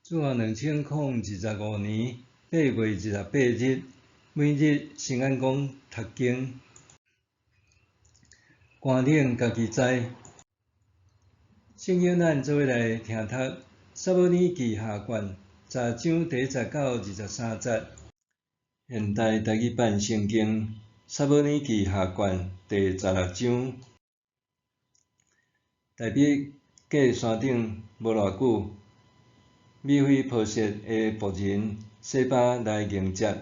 自2025年8月28日，每日圣安宫读经，观点家己知。圣经咱做伙来听读《撒母耳记下卷》10章第19到23节。现代台语版圣经《撒母耳记下卷》第16章。大卫过山顶无偌久，米非波设的仆人西巴来迎接，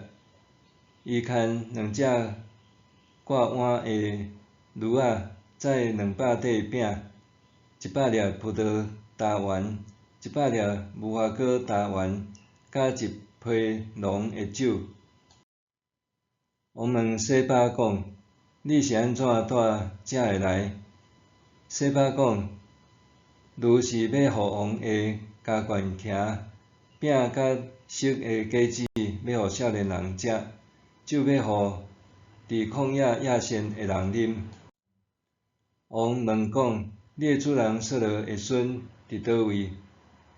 伊牵2只挂碗的驴仔，载200块饼、100粒葡萄干丸、100粒无花果干丸，甲1批浓的酒。王问西巴讲：“你是安怎带这个来？”西巴讲：“驴是要互王的家眷骑，饼甲熟的果子要互少年人食，酒要互伫旷野野仙的人啉。”王问讲：“你的主人扫罗的孙伫倒位？”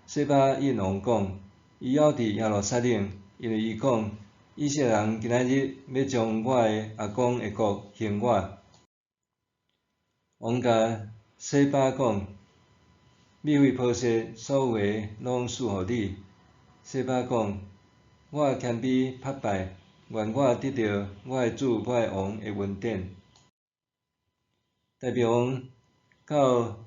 西巴应王讲：“伊还伫耶路撒冷，因为伊讲：以色列人今仔日要将我的阿公的国还我。”王甲西巴讲：“米非波设所有的拢赐互你。”西巴讲：“我谦卑拍拜，愿我得到我的主我的王的恩典。”大卫王到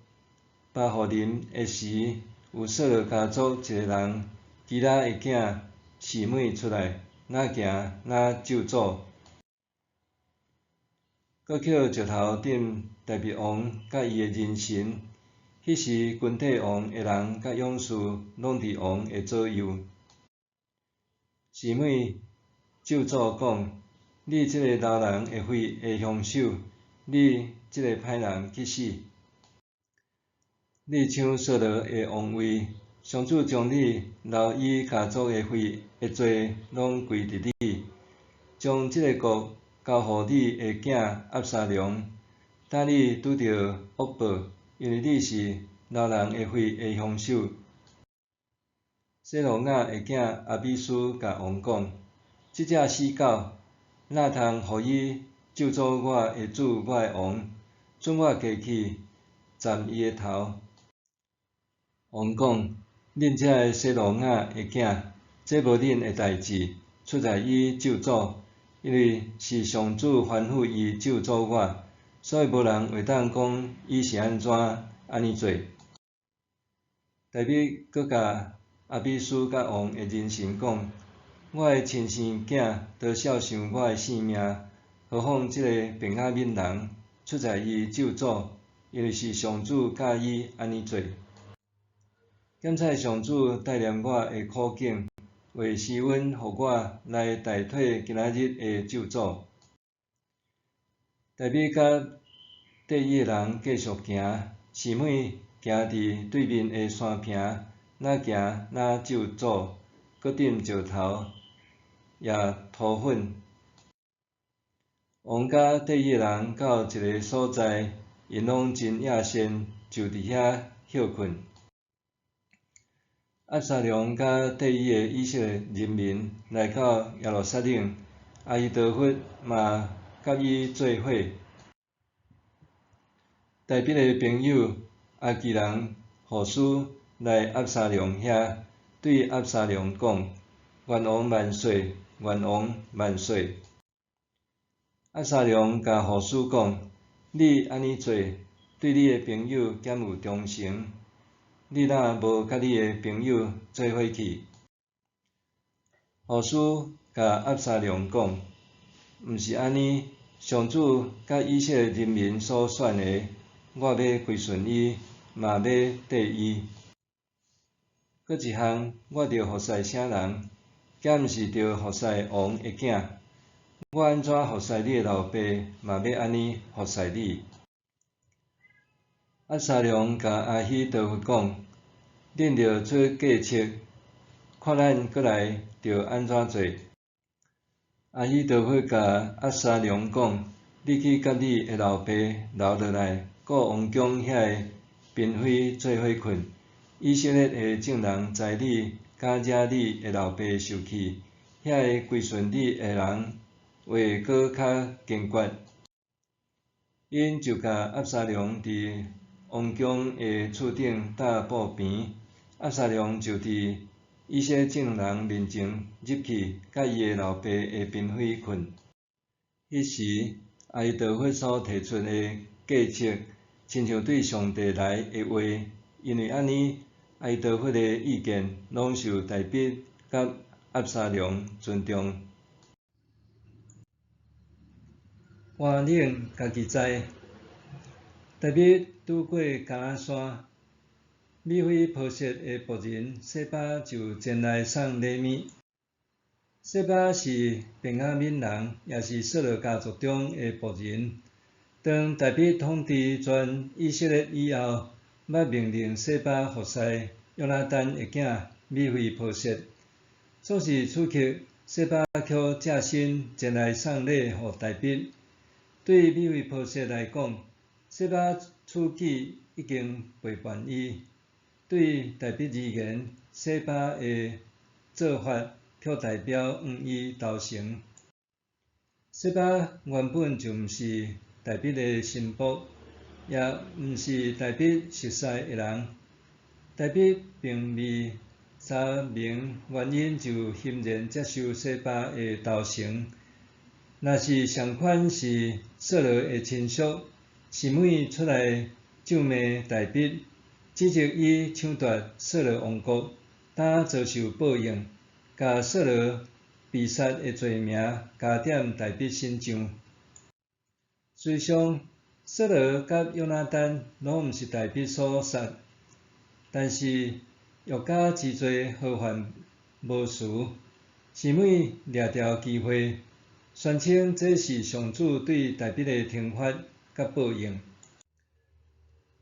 巴户林的时，有扫罗家族一个人基拉的囝示每出来，哪行哪咒诅，搁捡石头顶大卫王甲伊的人神。迄时军队王的人甲勇士拢伫王的左右。示每咒诅讲：“你这个老人的凶手，你这个歹人去死！你抢扫罗的王位，上主将你留伊家族的罪拢归伫你，将这个国交互你的囝押沙龙，等你拄着恶报，因为你是老人的凶手。”西罗亚的囝阿比斯甲王讲：“即只死狗，哪通互伊咒诅我的主我的王，准我过去斩伊的头？”王讲：“恁遮个西罗亚的囝，这无恁的代志，出在伊咒诅，因为是上主吩咐伊咒诅我，所以无人会当讲伊是安尼做。”大卫搁甲阿比斯甲王的人神讲：“我的亲生囝都孝想我的性命，何况这个便雅悯人，出在伊咒诅，因为是上主教伊安尼做。检采上主带念我的苦境，为施恩互我来代替今仔日的咒诅。”大卫甲第一个人继续行，示每行伫对面的山坪，哪行哪咒诅，搁点石头，也涂粉。王甲第一个人到一个所在，因拢真野仙，就伫遐歇困。押沙龙甲第一个以色列人民来到耶路撒冷，阿希多弗嘛甲伊做伙。大卫的朋友阿基人户师来押沙龙遐，对押沙龙讲：“愿王万岁，愿王万岁！”押沙龙甲户师讲：“你安尼做，对你的朋友减有忠诚。你若无甲你的朋友做伙去？”户师甲押沙龙讲：“毋是安尼，上主甲以色列人民所选的，我要归顺伊，嘛要缀伊。搁一项，我着服侍啥人，敢毋是着服侍王的囝？我安怎服侍你的老爸，嘛要安尼服侍你。”押沙龙甲阿希多弗讲：“恁着做计策，看咱过来着安怎做。”阿希多弗甲押沙龙讲：“你去甲你的老爸留落来，顾王宫遐个嫔妃做伙困。以色列的众人知你假惹你的老爸受气，遐个归顺你的人话搁较坚决。因就甲押沙龙伫王宫的厝顶搭布边，押沙龙就伫以色众人面前入去，甲伊的老爸的嫔妃困。迄时，阿伊德弗所提出的计策，亲像对上帝来的话，因为安尼，阿伊德弗的意见拢受大比甲押沙龙尊重。换领家己知。大比拄过橄榄山，米非波设的仆人西巴就前来送礼物。西巴是便雅悯人，也是扫罗家族中的仆人。当大比统治全以色列以后，捌命令西巴服侍约拿单的囝米非波设。所是此刻，西巴却借身前来送礼予大比。对米非波设来讲，西巴处境已经背叛伊，对大比而言，西巴的做法却代表伊投降。西巴原本就毋是大比的心腹，也毋是大比熟悉的人。大比并未查明原因，就欣然接受西巴的投降。若是上款是扫罗的亲属，示每出来咒骂大比，指责伊抢夺扫罗王国，担遭受报应，甲扫罗被杀的罪名加点大比身上。实际上，扫罗甲约拿单拢毋是大比所杀，但是约甲真侪好汉无事，示每掠着机会，宣称这是上主对大比的惩罚甲报应。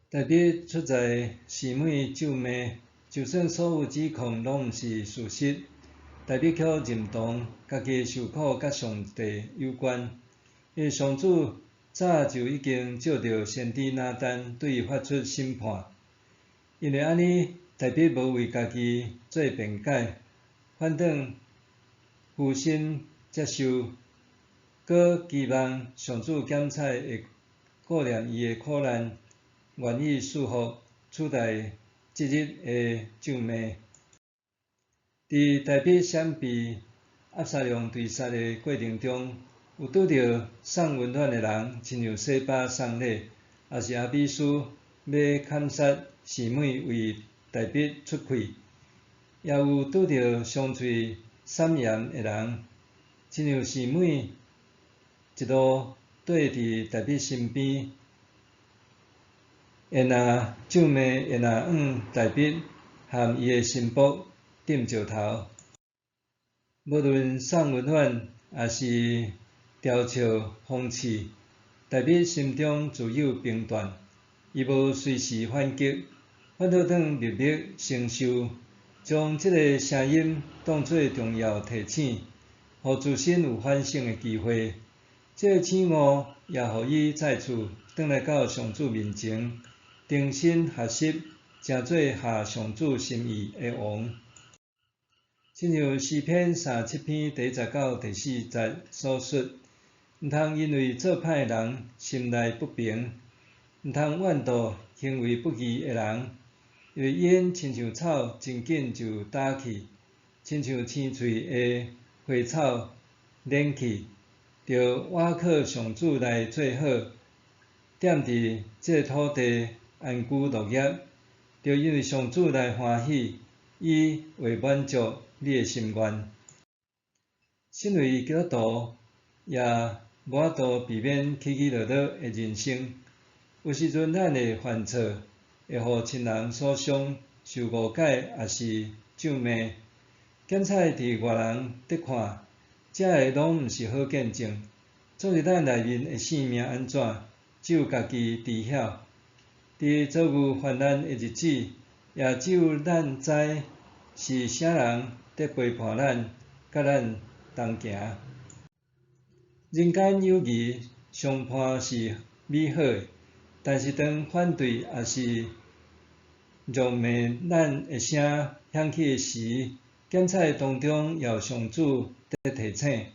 大比出在示每咒骂，就算所有指控拢毋是事实，大比却认同家己受苦甲上帝有关，因为上主早就已经照着先知拿单对伊发出审判。因为安尼，大比无为家己做辩解，反倒负心接受，搁期望上主检察会顾念伊的苦难，愿意束缚取代即日的咒骂。伫大比闪避押沙龙追杀的过程中，有拄到送文款的人，亲像西巴送礼，也是阿比斯要砍杀示每为大比出气，也有拄到相喙闪言的人，亲像示每一路跟伫大比身边，会若咒骂，会若往大比和伊的心腹点石头。无论送文款，也是调笑讽刺，大比心中自有评断，伊无随时反击，反倒当默默承受，将这个声音当作重要提醒，互自身有反省的机会。这个醒悟也互伊再次转来到上主面前，重新学习，成做合上主心意的王。亲像诗篇37篇第19、第4节所说，毋通因为做歹人心内不平，毋通怨妒行为不义的人，因为因亲像草，真紧就打去，亲像青翠的花草捻去，着倚靠上主来做好，踮伫这土地安居乐业，着因为上主来欢喜，伊会满足你的心愿。身为基督徒，也无法度避免起起落落的人生。有时阵咱的犯错，会互亲人所伤，受误解也是咒骂。检察伫外人得看，这个拢毋是好见证。总是咱内面的性命安怎，只有家己知晓。伫遭遇患难的日子，也只有咱知是啥人在陪伴咱，甲咱同行。人间友谊上伴是美好的，但是当反对也是辱骂咱的声响起时，检测当中也有上主在提醒，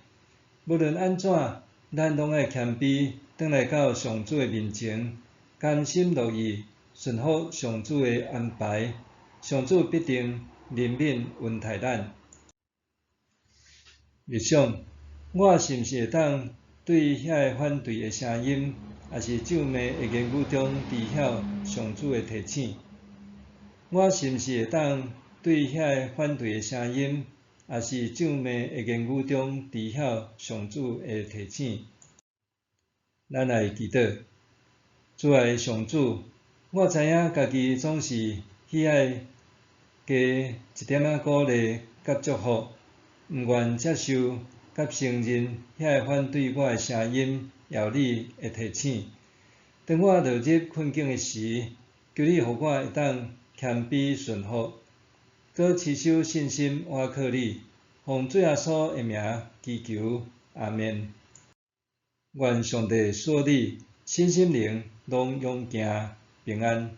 无论安怎，咱拢爱谦卑，转来到上主的面前，甘心乐意，顺服上主的安排，上主必定怜悯恩待咱。日想，我是毋是会当对遐个反对的声音，也是詔骂的言语中知晓上主的提醒？我是毋是会当对遐个反对的声音，也是詔骂的言语中知晓上主的提醒？咱来祈祷，主爱的上主，我知影家己总是喜爱加一点仔鼓励甲祝福，毋愿接受甲承认遐个反对我的声音，也有你的提醒。当我落入困境的时，求你互我会当谦卑顺服，搁持守信心，倚靠你，奉主耶稣的名祈求，阿们。愿上帝赐你身心灵拢永行平安。